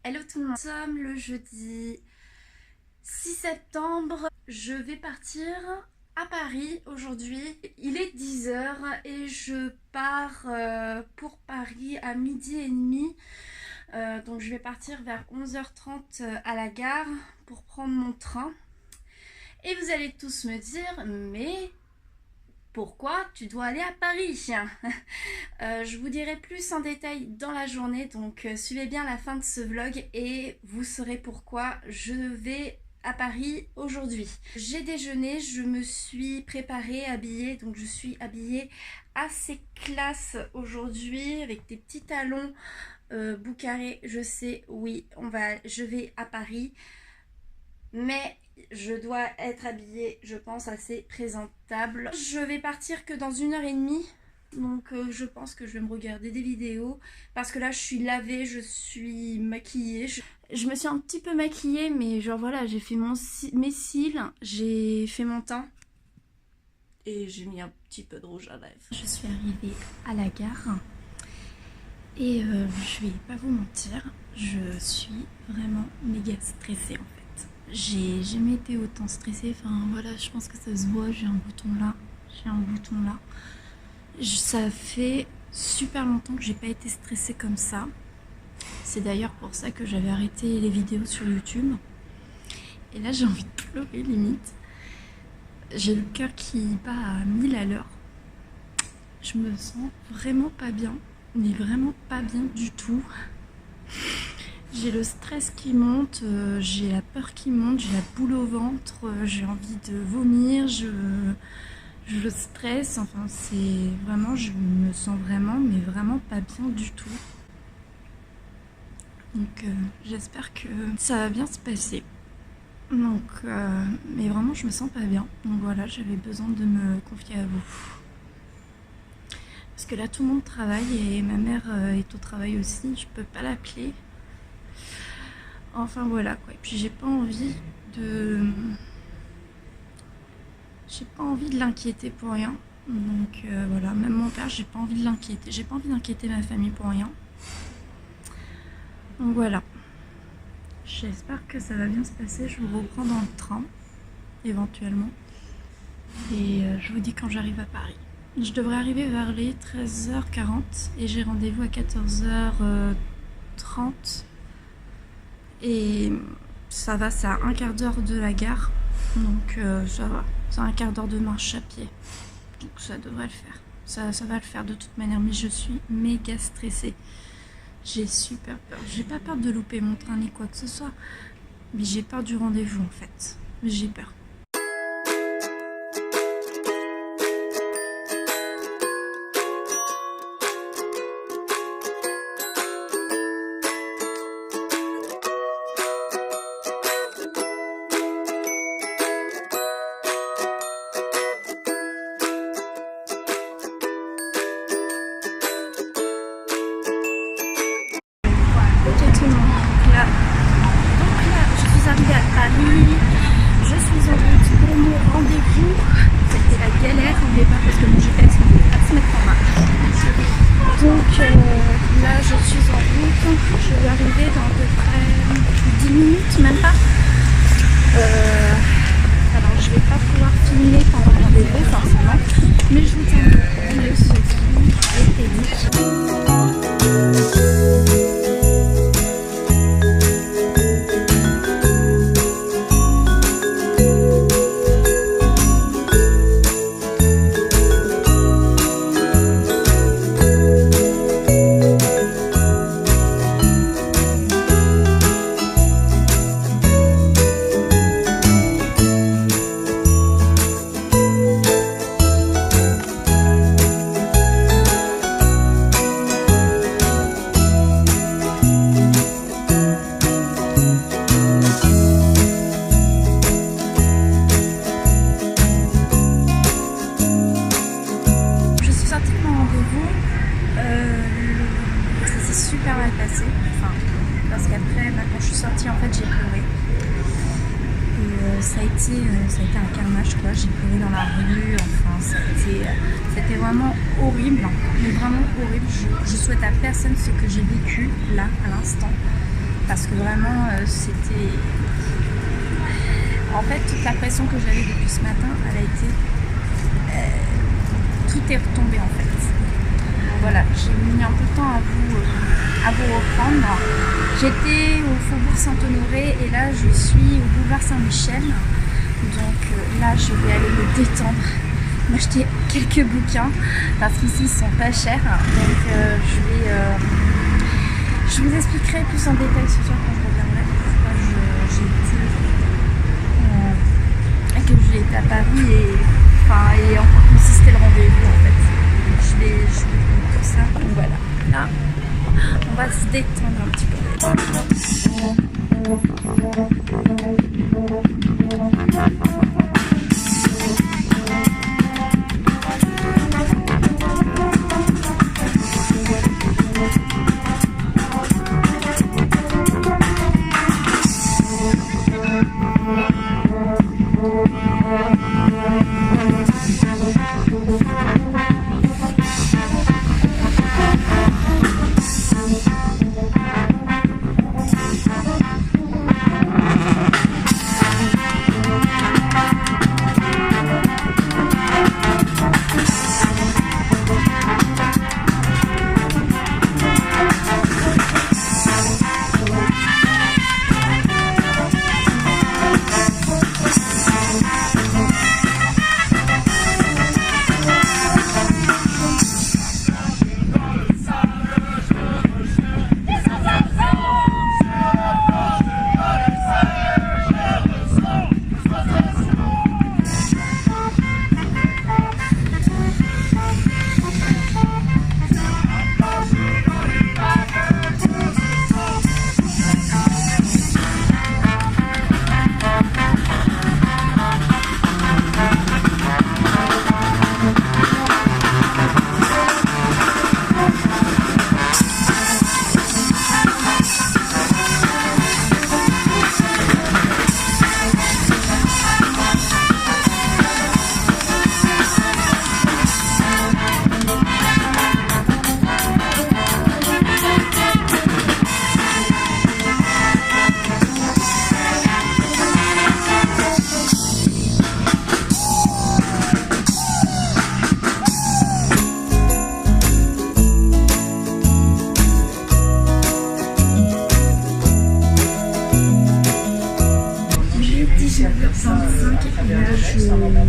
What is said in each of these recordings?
Hello tout le monde, nous sommes le jeudi 6 septembre. Je vais partir à Paris aujourd'hui. Il est 10h et je pars pour Paris à 12h30. Donc je vais partir vers 11h30 à la gare pour prendre mon train. Et vous allez tous me dire, mais pourquoi tu dois aller à Paris? Je vous dirai plus en détail dans la journée, donc suivez bien la fin de ce vlog et vous saurez pourquoi je vais à Paris aujourd'hui. J'ai déjeuné, je me suis préparée, habillée, donc je suis habillée assez classe aujourd'hui avec des petits talons Boucaré. Je sais, oui, je vais à Paris, mais je dois être habillée, je pense, assez présentable. Je vais partir que dans 1h30. Donc je pense que je vais me regarder des vidéos. Parce que là je suis lavée, je suis maquillée. Je me suis un petit peu maquillée, mais genre voilà, j'ai fait mes cils, j'ai fait mon teint. Et j'ai mis un petit peu de rouge à lèvres. Je suis arrivée à la gare. Et je vais pas vous mentir, je suis vraiment méga stressée en fait. J'ai jamais été autant stressée, enfin voilà, je pense que ça se voit, j'ai un bouton là, ça fait super longtemps que j'ai pas été stressée comme ça. C'est d'ailleurs pour ça que j'avais arrêté les vidéos sur YouTube. Et là j'ai envie de pleurer limite. J'ai le cœur qui bat à 1000 à l'heure. Je me sens vraiment pas bien, mais vraiment pas bien du tout. J'ai le stress qui monte, j'ai la peur qui monte, j'ai la boule au ventre, j'ai envie de vomir, je stresse, enfin c'est vraiment, je me sens vraiment, mais vraiment pas bien du tout. Donc j'espère que ça va bien se passer. Donc, mais vraiment je me sens pas bien, donc voilà, j'avais besoin de me confier à vous. Parce que là tout le monde travaille et ma mère est au travail aussi, je peux pas l'appeler. Enfin voilà quoi, et puis j'ai pas envie de l'inquiéter pour rien. Donc voilà, même mon père, j'ai pas envie de l'inquiéter, j'ai pas envie d'inquiéter ma famille pour rien. Donc voilà, j'espère que ça va bien se passer. Je vous reprends dans le train éventuellement et je vous dis quand j'arrive à Paris. Je devrais arriver vers les 13h40 et j'ai rendez-vous à 14h30. Et ça va, c'est à un quart d'heure de la gare, donc ça va, c'est un quart d'heure de marche à pied, donc ça devrait le faire, ça va le faire de toute manière, mais je suis méga stressée, j'ai super peur, j'ai pas peur de louper mon train ni quoi que ce soit, mais j'ai peur du rendez-vous en fait, j'ai peur. Paris, je suis en route pour mon rendez-vous. C'était la galère au départ parce que mon GPS ne voulait pas se mettre en marche. Donc là je suis en route, je vais arriver dans à peu près 10 minutes, même pas. Alors je vais pas pouvoir filmer pendant le rendez-vous forcément, mais je vous tiens au courant de ce qui est super mal passé, enfin, parce qu'après, quand je suis sortie, en fait, j'ai pleuré. Et ça a été un carnage, quoi. J'ai pleuré dans la rue, enfin, c'était vraiment horrible, mais vraiment horrible. Je souhaite à personne ce que j'ai vécu là, à l'instant. parce que vraiment c'était... En fait, toute la pression que j'avais depuis ce matin, elle a été... tout est retombé en fait. Voilà, j'ai mis un peu de temps à vous reprendre. J'étais au Faubourg Saint-Honoré et là je suis au boulevard Saint-Michel. Donc là je vais aller me détendre, m'acheter quelques bouquins parce qu'ici ils sont pas chers. Donc je vous expliquerai plus en détail ce soir quand je reviendrai. Que j'ai été à Paris et encore comme si c'était le rendez-vous en fait. Je vais tout ça. Donc voilà, là on va se détendre un petit peu.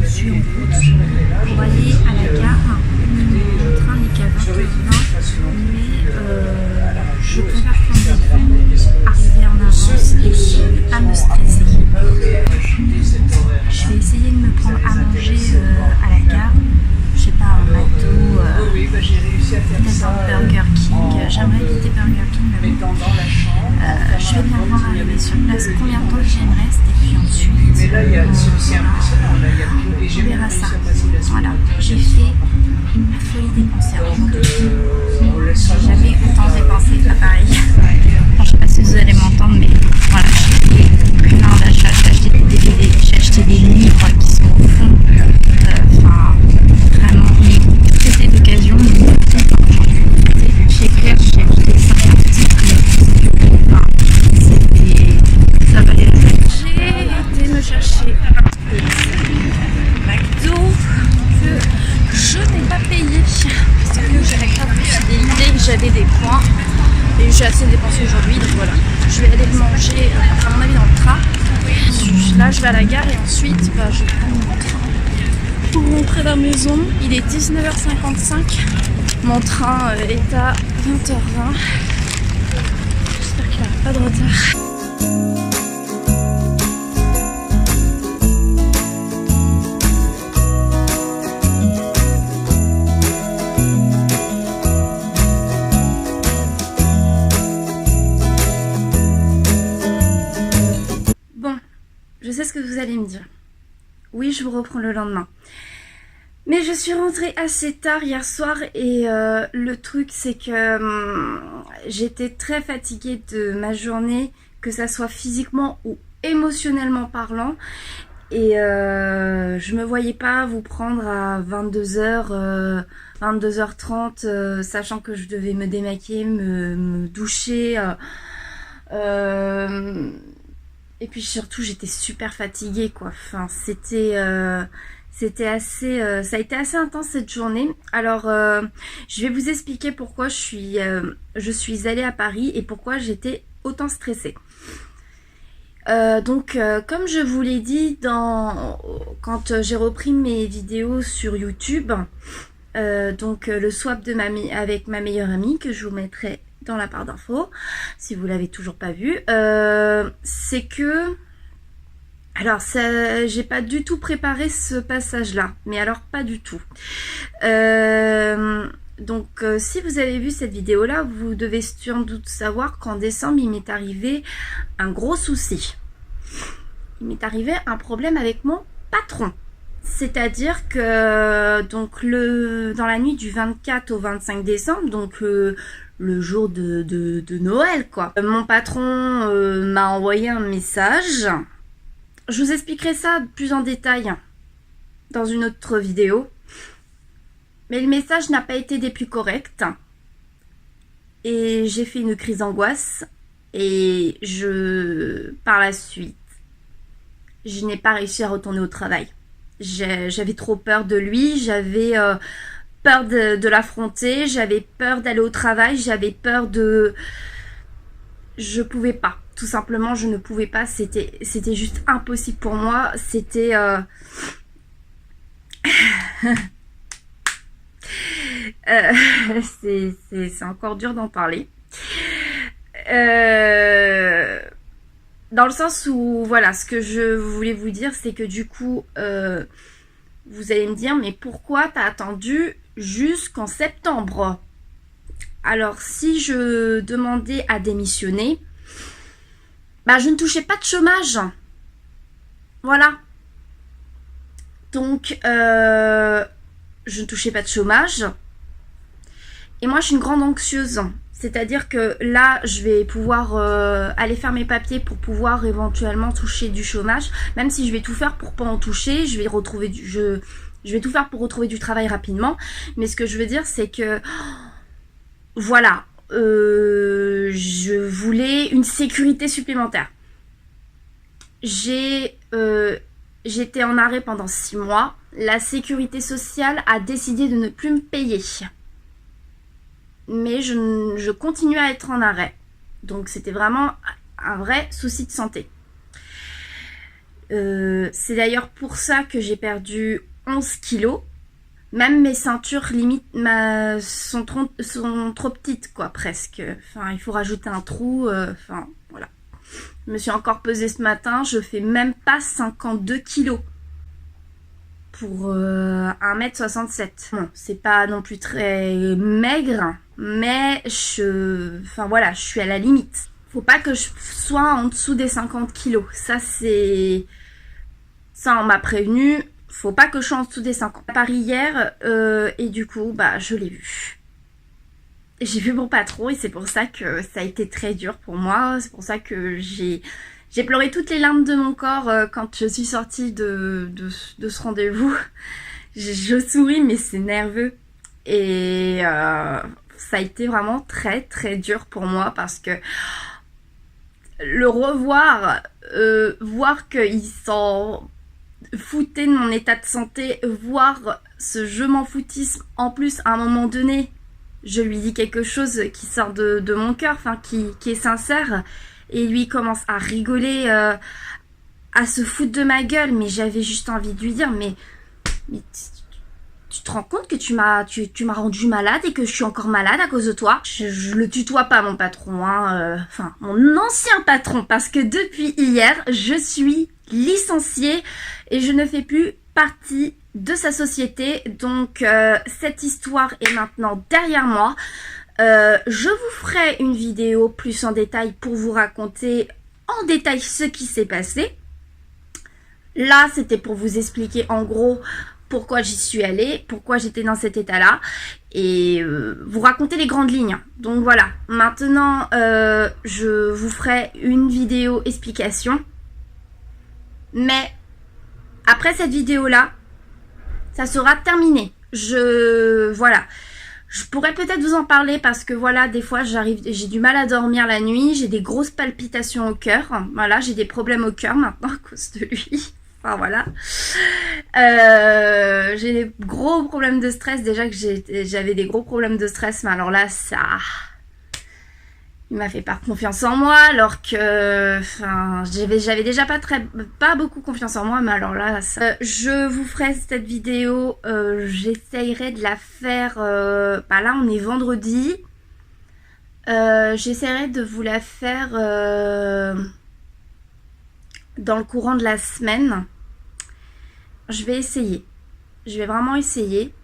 Je suis en route pour aller à la gare. Mon train n'est qu'à 20h20, mais je préfère prendre des trains, arriver en avance et pas me stresser. Je vais essayer de me prendre à manger à la gare. Je sais pas, un McDo, peut-être un Burger King. J'aimerais éviter Burger King, mais bon. Je vais bien voir arriver sur place combien de temps il me reste et puis ensuite on verra ça. Voilà, j'ai fait la folie dépensière. Jamais autant dépensé à Paris. Bon, je sais pas si vous allez m'entendre, mais voilà, j'ai fait plein d'achats. J'ai acheté des DVD, j'ai acheté des livres qui sont au fond. Enfin, vraiment, c'était d'occasion. J'ai acheté 50 titres. Enfin, ça valait la peine. J'ai été me chercher un petit McDo que je n'ai pas payé parce que j'avais idées, j'avais des points et j'ai assez dépensé aujourd'hui, donc voilà. Je vais aller le manger à mon avis dans le train. Là je vais à la gare et ensuite je vais prendre mon train pour rentrer à la maison. Il est 19h55, mon train est à 20h20. J'espère qu'il n'y aura pas de retard. Je sais ce que vous allez me dire. Oui, je vous reprends le lendemain. Mais je suis rentrée assez tard hier soir et le truc c'est que j'étais très fatiguée de ma journée, que ça soit physiquement ou émotionnellement parlant. Et je me voyais pas vous prendre à 22h, 22h30, sachant que je devais me démaquiller, me doucher, Et puis surtout, j'étais super fatiguée, quoi. Enfin, c'était assez, ça a été assez intense cette journée. Alors, je vais vous expliquer pourquoi je suis allée à Paris et pourquoi j'étais autant stressée. Comme je vous l'ai dit quand j'ai repris mes vidéos sur YouTube, le swap avec ma meilleure amie que je vous mettrai dans la barre d'infos si vous l'avez toujours pas vu, c'est que alors j'ai pas du tout préparé ce passage là, mais alors pas du tout. Si vous avez vu cette vidéo là, vous devez sans doute savoir qu'en décembre il m'est arrivé un gros souci. Il m'est arrivé un problème avec mon patron. C'est-à-dire que dans la nuit du 24 au 25 décembre, le jour de Noël, quoi. Mon patron m'a envoyé un message. Je vous expliquerai ça plus en détail dans une autre vidéo. Mais le message n'a pas été des plus corrects. Et j'ai fait une crise d'angoisse. Et par la suite, je n'ai pas réussi à retourner au travail. J'avais trop peur de lui, j'avais peur de l'affronter, j'avais peur d'aller au travail, j'avais peur de... Je pouvais pas, tout simplement je ne pouvais pas, c'était juste impossible pour moi, c'était... c'est encore dur d'en parler. Dans le sens où, voilà, ce que je voulais vous dire, c'est que du coup, vous allez me dire, mais pourquoi t'as attendu jusqu'en septembre? Alors, si je demandais à démissionner, bah, je ne touchais pas de chômage. Voilà. Donc, je ne touchais pas de chômage. Et moi, je suis une grande anxieuse. C'est-à-dire que là, je vais pouvoir aller faire mes papiers pour pouvoir éventuellement toucher du chômage. Même si je vais tout faire pour pas en toucher, je vais tout faire pour retrouver du travail rapidement. Mais ce que je veux dire, c'est que voilà, je voulais une sécurité supplémentaire. J'étais en arrêt pendant 6 mois. La sécurité sociale a décidé de ne plus me payer. Mais je continue à être en arrêt. Donc c'était vraiment un vrai souci de santé. C'est d'ailleurs pour ça que j'ai perdu 11 kilos. Même mes ceintures limite sont trop petites, quoi, presque. Enfin, il faut rajouter un trou. Enfin, voilà. Je me suis encore pesée ce matin. Je fais même pas 52 kilos. Pour 1m67. Bon, c'est pas non plus très maigre, mais enfin voilà, je suis à la limite. Faut pas que je sois en dessous des 50 kilos. Ça, on m'a prévenu. Faut pas que je sois en dessous des 50. À Paris hier, et du coup, bah, je l'ai vu. J'ai vu mon patron et c'est pour ça que ça a été très dur pour moi. C'est pour ça que j'ai pleuré toutes les larmes de mon corps quand je suis sortie de ce rendez-vous. Je souris, mais c'est nerveux. Et ça a été vraiment très très dur pour moi parce que le revoir, voir qu'il s'en foutait de mon état de santé, voir ce je m'en foutisme, en plus à un moment donné, je lui dis quelque chose qui sort de mon cœur, enfin qui est sincère. Et lui commence à rigoler, à se foutre de ma gueule. Mais j'avais juste envie de lui dire, mais tu te rends compte que tu m'as rendu malade et que je suis encore malade à cause de toi? Je le tutoie pas, mon patron, hein, enfin, mon ancien patron, parce que depuis hier, je suis licenciée et je ne fais plus partie de sa société. Donc, cette histoire est maintenant derrière moi. Je vous ferai une vidéo plus en détail pour vous raconter en détail ce qui s'est passé. Là, c'était pour vous expliquer en gros pourquoi j'y suis allée, pourquoi j'étais dans cet état-là et vous raconter les grandes lignes. Donc voilà, maintenant je vous ferai une vidéo explication. Mais après cette vidéo-là, ça sera terminé. Voilà. Je pourrais peut-être vous en parler parce que voilà, des fois j'ai du mal à dormir la nuit, j'ai des grosses palpitations au cœur. Voilà, j'ai des problèmes au cœur maintenant à cause de lui. Enfin voilà. J'ai des gros problèmes de stress. Déjà que j'avais des gros problèmes de stress, mais alors là, ça... Il m'a fait pas confiance en moi alors que enfin, j'avais déjà pas beaucoup confiance en moi, mais alors là ça... je vous ferai cette vidéo, j'essayerai de la faire bah là on est vendredi, j'essaierai de vous la faire dans le courant de la semaine. Je vais essayer, je vais vraiment essayer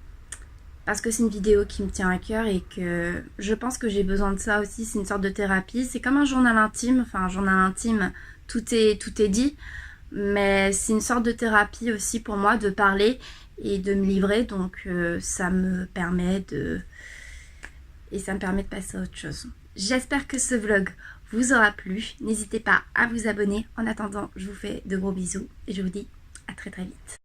parce que c'est une vidéo qui me tient à cœur et que je pense que j'ai besoin de ça aussi. C'est une sorte de thérapie, c'est comme un journal intime, enfin un journal intime, tout est dit, mais c'est une sorte de thérapie aussi pour moi de parler et de me livrer, donc ça me permet de passer à autre chose. J'espère que ce vlog vous aura plu, n'hésitez pas à vous abonner. En attendant, je vous fais de gros bisous et je vous dis à très très vite.